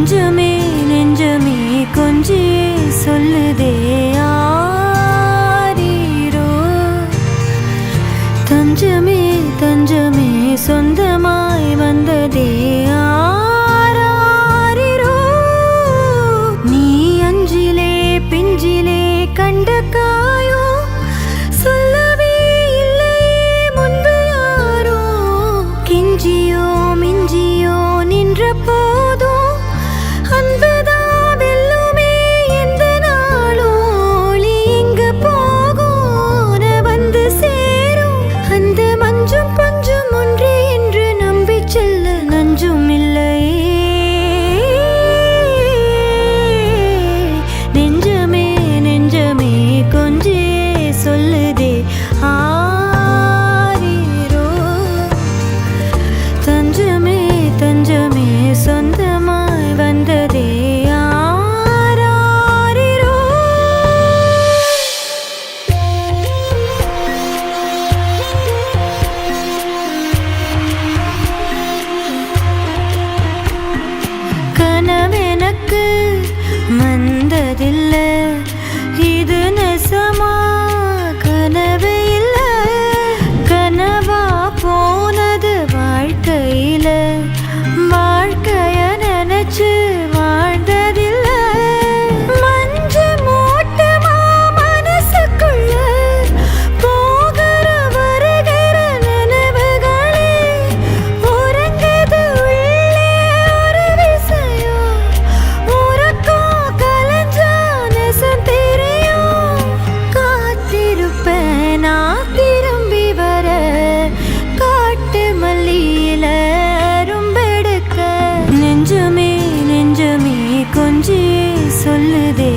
நெஞ்சமே நெஞ்சமே கொஞ்சியே சொல்லுதே ஆரீரோ. தஞ்சமே தஞ்சமே சொந்தமாய் வந்ததே ஆராரிரோ. நீ அஞ்சிலே பிஞ்சிலே கண்ட காயோ சொல்லவே இல்லையே முன்பு யாரோ. கிஞ்சியோ மிஞ்சியோ நின்ற போதோ அன்புதா வெல்லுமே எந்த நாளோளி எங்க போகும் வந்து சேரும். அந்த மஞ்சும் பஞ்சும் ஒன்றே என்று நம்பி செல்ல நஞ்சும் இல்லையே. நெஞ்சமே நெஞ்சமே கொஞ்சியே சொல்லுதே ஆரீரோ. தஞ்சமே தஞ்சமே சொந்தமாய் வந்ததே ஆராரிரோ. கனவெனக்கு வந்ததில்லை இது நெசமா கனவே இல்லை. கனவா போனது வாழ்க்கையில வாழ்க்கைய நினைச்சு வாழ்ந்ததில்லை. மஞ்சு மூட்டமா மனசுக்குள்ள போகிற வருகிற நினைவுகளே உறங்குது உள்ளே ஒரு விஷயம். உறக்கம் கலைஞ்சா நெசம் தெரியும். காத்திருப்பேன் நான் திரும்பி வர காட்டு மல்லியில அரும்பெடுக்க. நெஞ்சமே நெஞ்சமே கொஞ்சியே சொல்லுதே